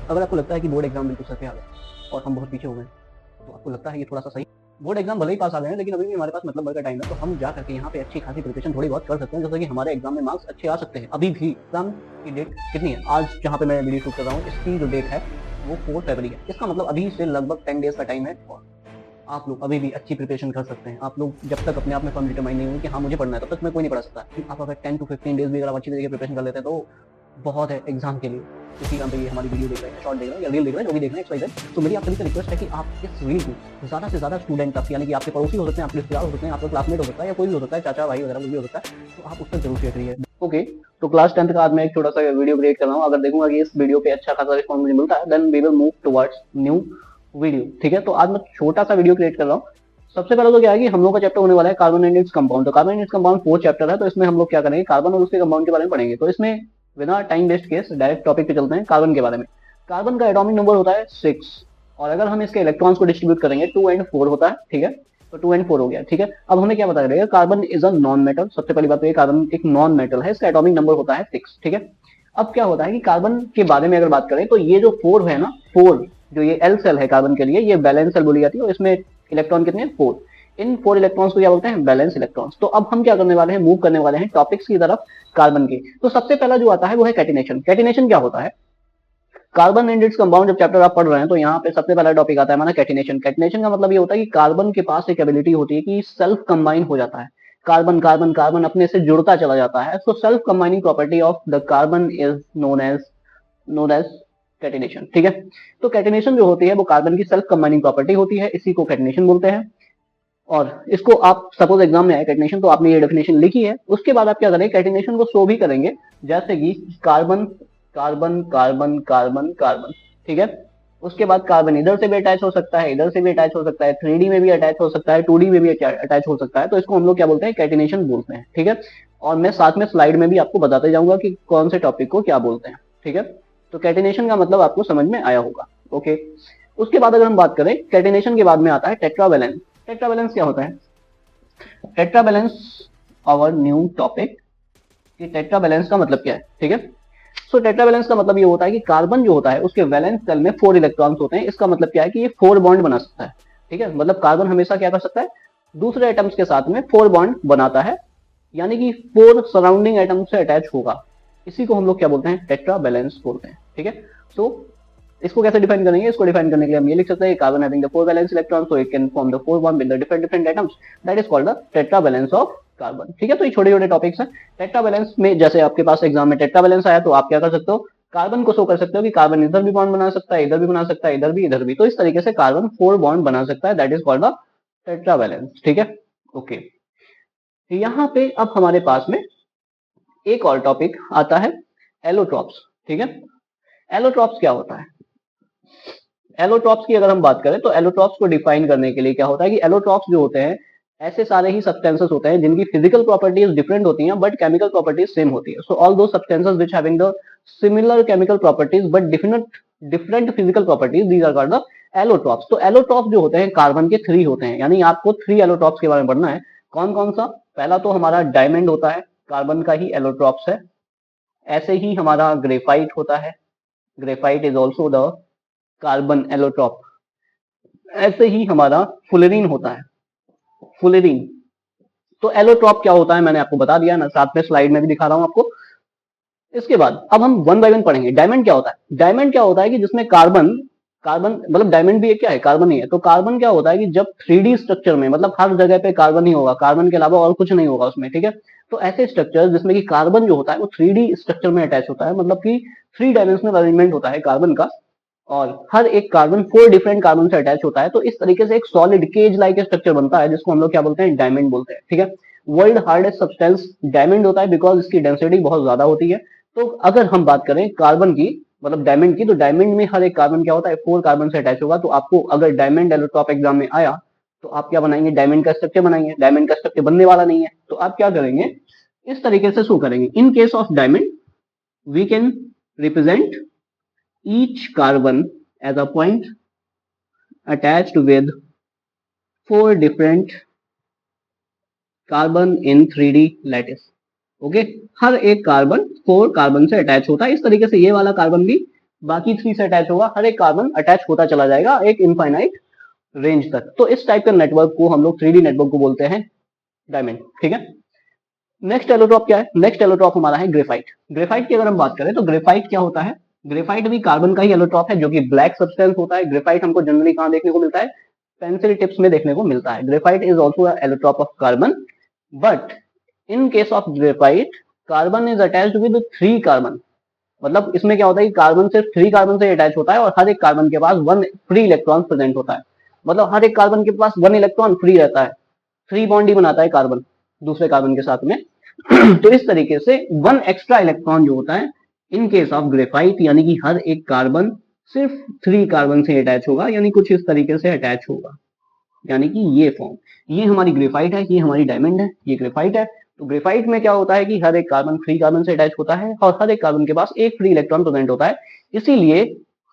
अगर आपको लगता है कि बोर्ड एग्जाम बिल्कुल सर पे आ गए और हम बहुत पीछे हो गए, तो आपको लगता है ये थोड़ा सा सही, बोर्ड एग्जाम भले ही पास आ गए हैं, लेकिन अभी भी हमारे पास मतलब भर का टाइम है, तो हम जा करके यहाँ पे अच्छी खासी प्रिपरेशन थोड़ी बहुत कर सकते हैं, जैसे कि हमारे एग्जाम में मार्क्स अच्छे आ सकते हैं। अभी भी एग्जाम की डेट कितनी है आज जहाँ पे मैं वीडियो शूट कर रहा हूँ, इसकी जो डेट है वो 4 फरवरी है। इसका मतलब अभी से लगभग 10 डेज का टाइम है और आप लोग अभी भी अच्छी प्रिपरेशन कर सकते हैं। आप लोग जब तक अपने आप में फर्म डिटरमाइन नहीं होंगे कि हाँ मुझे पढ़ना है, तब तक मैं कोई नहीं पढ़ा सकता। आप अगर 10 to 15 डेज भी अगर आप अच्छी तरीके से प्रिपरेशन कर लेते हैं तो बहुत है एग्जाम के लिए। इसी काम पे ये हमारी वीडियो देख रहे हैं, शॉर्ट देख रहे हैं या रील देख रहे हैं, जो भी देख रहे हैं एक्सवाइजेड, तो मेरी आप सभी से रिक्वेस्ट है कि आप इस रील को ज़्यादा से ज़्यादा स्टूडेंट तक, यानी कि आपके पड़ोसी हो सकते हैं, आपके रिश्तेदार हो सकते हैं, आपका क्लासमेट हो सकता है या कोई भी हो सकता है, चाचा भाई वगैरह भी हो सकता है, तो आप उस तक जरूर शेयर करिए। ओके, तो क्लास 10th का आज मैं एक छोटा सा वीडियो क्रिएट कर रहा हूँ। अगर देखूंगा कि इस वीडियो पे अच्छा खासा रिस्पॉन्स मुझे मिलता है, then we will move towards new video. ठीक है, तो आज मैं छोटा सा वीडियो क्रिएट कर रहा हूँ। सबसे पहले तो क्या है कि हम लोग का चैप्टर होने वाला है कार्बन एंड इट्स कंपाउंड। तो carbon and its compound 4 chapter है, तो इसमें हम लोग क्या करेंगे, कार्बन और उसके कंपाउंड के बारे में पढ़ेंगे। तो इसमें बिना टाइम वेस्ट केस डायरेक्ट टॉपिक पे चलते हैं, कार्बन के बारे में। कार्बन का एटॉमिक नंबर होता है 6 और अगर हम इसके इलेक्ट्रॉन्स को डिस्ट्रीब्यूट करेंगे 2 and 4 होता है। ठीक है, तो 2 and 4 हो गया। ठीक है, अब हमें क्या पता चलेगा, carbon is a non metal. सबसे पहली बात तो ये कार्बन एक नॉन मेटल है, इसका एटॉमिक नंबर होता है 6। ठीक है, अब क्या होता है कि कार्बन के बारे में अगर बात करें तो ये जो 4 है ना, 4 जो ये एल सेल है कार्बन के लिए, ये बैलेंस सेल बोली जाती है और इसमें इलेक्ट्रॉन कितने हैं, 4। इन 4 इलेक्ट्रॉन्स को क्या बोलते हैं, बैलेंस इलेक्ट्रॉन्स। तो अब हम क्या करने वाले हैं, मूव करने वाले हैं टॉपिक्स की तरफ कार्बन के। तो सबसे पहला जो आता है वो है कैटिनेशन। कैटिनेशन क्या होता है, कार्बन एंड इट्स कंपाउंड जब चैप्टर आप पढ़ रहे हैं तो यहाँ पे सबसे पहला टॉपिक आता है हमारा कैटिनेशन। कैटिनेशन का मतलब ये होता है कि कार्बन के पास एक एबिलिटी होती है कि सेल्फ कंबाइन हो जाता है। कार्बन कार्बन कार्बन अपने से जुड़ता चला जाता है। So self combining property of the carbon is known as catenation. ठीक है, तो कैटिनेशन जो होती है वो कार्बन की सेल्फ कंबाइनिंग प्रॉपर्टी होती है, इसी को कैटिनेशन बोलते हैं। और इसको आप सपोज एग्जाम में आए कैटिनेशन, तो आपने ये डेफिनेशन लिखी है, उसके बाद आप क्या करेंगे, कैटिनेशन को शो भी करेंगे, जैसे कि carbon carbon carbon carbon carbon. ठीक है, उसके बाद कार्बन इधर से भी अटैच हो सकता है, इधर से भी अटैच हो सकता है, 3D में भी अटैच हो सकता है, 2D में भी अटैच हो सकता है। तो इसको हम लोग क्या बोलते हैं, कैटिनेशन बोलते हैं। ठीक है, और मैं साथ में स्लाइड में भी आपको बताते जाऊंगा कि कौन से टॉपिक को क्या बोलते हैं। ठीक है, तो कैटिनेशन का मतलब आपको समझ में आया होगा। ओके, उसके बाद अगर हम बात करें, कैटिनेशन के बाद में आता है टेट्रावैलेंस। टेट्रावैलेंस क्या होता है, टेट्रावैलेंस आवर न्यू टॉपिक। कि टेट्रावैलेंस का मतलब क्या है। ठीक है, सो टेट्रावैलेंस का मतलब ये होता है कि कार्बन जो होता है उसके वैलेंस शेल में 4 इलेक्ट्रॉन्स होते हैं। इसका मतलब क्या है कि ये 4 बॉन्ड बना सकता है। ठीक है, मतलब कार्बन हमेशा क्या कर सकता है, दूसरे एटम्स के साथ में 4 बॉन्ड बनाता है, यानी कि 4 सराउंडिंग एटम से अटैच होगा। इसी को हम लोग क्या बोलते हैं, टेट्रावैलेंस बोलते हैं। ठीक है, सो इसको कैसे डिफाइन करेंगे, इसको डिफाइन करने के लिए हम ये लिख सकते हैं, carbon having the 4 valence electron, so it can form the 4 bond with the different different atoms, that is called the tetravalence of carbon. ठीक है, तो ये छोटे छोटे टॉपिक्स हैं। टेट्रावैलेंस में जैसे आपके पास एग्जाम में टेट्रावैलेंस आया तो आप क्या कर सकते हो, कार्बन को शो कर सकते हो कि कार्बन इधर भी बॉन्ड बना सकता है, इधर भी बना सकता है, इधर भी, इधर भी। तो इस तरीके से कार्बन 4 बॉन्ड बना सकता है, दैट इज कॉल्ड द टेट्रावैलेंस। ठीक है, ओके, यहाँ पे अब हमारे पास में एक और टॉपिक आता है, एलोट्रॉप्स। ठीक है, एलोट्रॉप्स क्या होता है, एलोट्रॉप्स की अगर हम बात करें तो एलोट्रॉप्स को डिफाइन करने के लिए क्या होता है कि एलोट्रॉप्स जो होते हैं ऐसे सारे ही सब्सटेंसेस होते हैं जिनकी फिजिकल प्रॉपर्टीज डिफरेंट होती हैं बट केमिकल प्रॉपर्टीज सेम होती है। So all those substances which having the similar chemical properties but different physical properties, these are called the allotropes. तो एलोट्रॉप्स जो होते हैं कार्बन के 3 होते हैं, यानी आपको 3 एलोट्रॉप्स के बारे में पढ़ना है। कौन कौन सा, पहला तो हमारा डायमंड होता है, कार्बन का ही एलोट्रॉप्स है। ऐसे ही हमारा ग्रेफाइट होता है, graphite is also the carbon allotrope. ऐसे ही हमारा फुलेरिन होता है, फुलेरिन। तो एलोट्रॉप क्या होता है मैंने आपको बता दिया ना, साथ में स्लाइड में भी दिखा रहा हूं आपको। इसके बाद अब हम वन बाय वन पढ़ेंगे। डायमंड क्या होता है, डायमंड क्या होता है कि जिसमें कार्बन, कार्बन मतलब डायमंड भी एक क्या है, कार्बन ही है। तो कार्बन क्या होता है कि जब 3D स्ट्रक्चर में, मतलब हर जगह पे कार्बन ही होगा, कार्बन के अलावा और कुछ नहीं होगा उसमें। ठीक है, तो ऐसे स्ट्रक्चर जिसमें कि कार्बन जो होता है वो 3D स्ट्रक्चर में अटैच होता है, मतलब कि 3 डायमेंशनल अरेंजमेंट होता है कार्बन का, और हर एक कार्बन 4 डिफरेंट कार्बन से अटैच होता है। तो इस तरीके से एक सॉलिड केज लाइक स्ट्रक्चर बनता है जिसको हम लोग क्या बोलते हैं, डायमंड बोलते हैं। ठीक है, वर्ल्ड हार्डेस्ट सब्सटेंस डायमंड होता है बिकॉज इसकी डेंसिटी बहुत ज्यादा होती है। तो अगर हम बात करें कार्बन की, मतलब डायमंड की, तो डायमंड में हर एक कार्बन क्या होता है, 4 कार्बन से अटैच होगा। तो आपको अगर डायमंड एलोट्रॉप एग्जाम में आया तो आप क्या बनाएंगे, डायमंड का स्ट्रक्चर बनाएंगे। डायमंड का स्ट्रक्चर बनने वाला नहीं है तो आप क्या करेंगे, इस तरीके से शो करेंगे। In case of diamond we can represent each carbon as a point attached with 4 different carbon in 3D lattice. Okay, हर एक कार्बन 4 कार्बन से अटैच होता है। इस तरीके से ये वाला कार्बन भी बाकी 3 से अटैच होगा, हर एक कार्बन अटैच होता चला जाएगा एक इनफाइनाइट रेंज तक। तो इस टाइप का नेटवर्क को हम लोग 3D नेटवर्क को बोलते हैं डायमंड, ठीक है। नेक्स्ट एलोट्रॉप क्या है? नेक्स्ट एलोट्रॉप हमारा है ग्रेफाइट। ग्रेफाइट की अगर हम बात करें तो ग्रेफाइट क्या होता है? ग्रेफाइट भी कार्बन का ही एलोट्रॉप है जो कि ब्लैक सब्सटेंस होता है। ग्रेफाइट हमको जनरली कहां देखने को मिलता है? पेंसिल टिप्स में देखने को मिलता है। Graphite is also allotrope of carbon, but in case of graphite carbon is attached with 3 carbon. मतलब इसमें क्या होता है कि कार्बन सिर्फ 3 कार्बन से अटैच होता है और हर एक कार्बन के पास 1 फ्री इलेक्ट्रॉन प्रेजेंट होता है। मतलब हर एक कार्बन के पास 1 इलेक्ट्रॉन फ्री रहता है, फ्री बॉन्ड ही बनाता है कार्बन दूसरे कार्बन के साथ में। तो इस तरीके से 1 एक्स्ट्रा इलेक्ट्रॉन जो होता है इन केस ऑफ ग्रेफाइट, यानी कि हर एक कार्बन सिर्फ 3 कार्बन से अटैच होगा, यानी कुछ इस तरीके से अटैच होगा, यानी कि ये फॉर्म। ये हमारी ग्रेफाइट है, ये हमारी डायमंड है, ये ग्रेफाइट है। तो ग्रेफाइट में क्या होता है कि हर एक कार्बन फ्री कार्बन से अटैच होता है और हर एक कार्बन के पास एक फ्री इलेक्ट्रॉन प्रेजेंट होता है। इसीलिए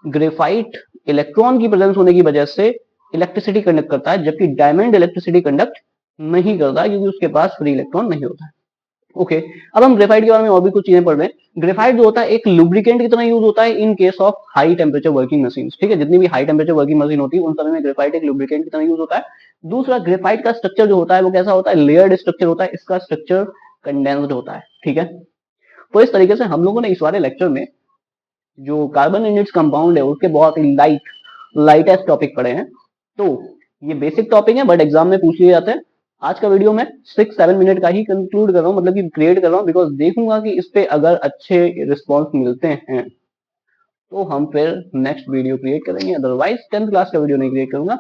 ग्रेफाइट इलेक्ट्रॉन की प्रेजेंस होने की वजह से इलेक्ट्रिसिटी कंडक्ट करता है, जबकि डायमंड इलेक्ट्रिसिटी कंडक्ट नहीं करता क्योंकि उसके पास फ्री इलेक्ट्रॉन नहीं होता है। ओके, अब हम ग्रेफाइट के बारे में और भी कुछ चीजें पढ़ रहे हैं। ग्रेफाइट जो होता है एक लुब्रिकेंट की तरह यूज होता है इन case of high temperature working machine, ठीक है। जितनी भी हाई टेम्परेचर वर्किंग मशीन होती है उन समय में ग्रेफाइट एक लुब्रिकेंट की तरह यूज होता है। दूसरा, ग्रेफाइट का स्ट्रक्चर जो होता है वो कैसा होता है? लेयर्ड स्ट्रक्चर होता है, इसका स्ट्रक्चर कंडेंस्ड होता है, ठीक है। तो इस तरीके से हम लोगों ने इस वाले लेक्चर में जो कार्बन एंड इट्स कंपाउंड है उसके बहुत ही लाइटेस्ट टॉपिक पढ़े हैं। तो ये बेसिक टॉपिक है बट एग्जाम में पूछ लिए जाते हैं। आज का वीडियो मैं 6-7 मिनट का ही कंक्लूड कर रहा हूँ, मतलब कि क्रिएट कर रहा हूँ, बिकॉज देखूंगा कि इस पे अगर अच्छे रिस्पॉन्स मिलते हैं तो हम फिर नेक्स्ट वीडियो क्रिएट करेंगे, अदरवाइज 10th क्लास का वीडियो नहीं क्रिएट करूंगा।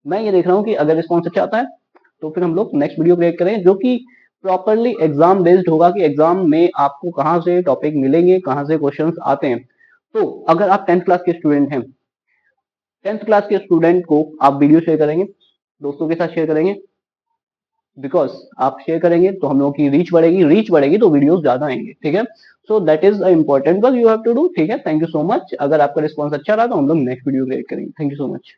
मैं ये देख रहा हूँ कि अगर रिस्पॉन्स अच्छा आता है तो फिर हम लोग नेक्स्ट वीडियो क्रिएट करेंगे जो कि प्रॉपरली एग्जाम बेस्ड होगा, कि एग्जाम में आपको कहाँ से टॉपिक मिलेंगे, कहाँ से क्वेश्चन आते हैं। तो अगर आप 10th क्लास के स्टूडेंट हैं, 10th क्लास के स्टूडेंट को आप वीडियो शेयर करेंगे, दोस्तों के साथ शेयर करेंगे, बिकॉज आप शेयर करेंगे तो हम लोगों की रीच बढ़ेगी तो वीडियोस ज्यादा आएंगे, ठीक है। So that is important work you have to do, ठीक है। Thank you so much. अगर आपका रिस्पॉन्स अच्छा रहा तो हम लोग नेक्स्ट वीडियो क्रिएट करेंगे। Thank you so much.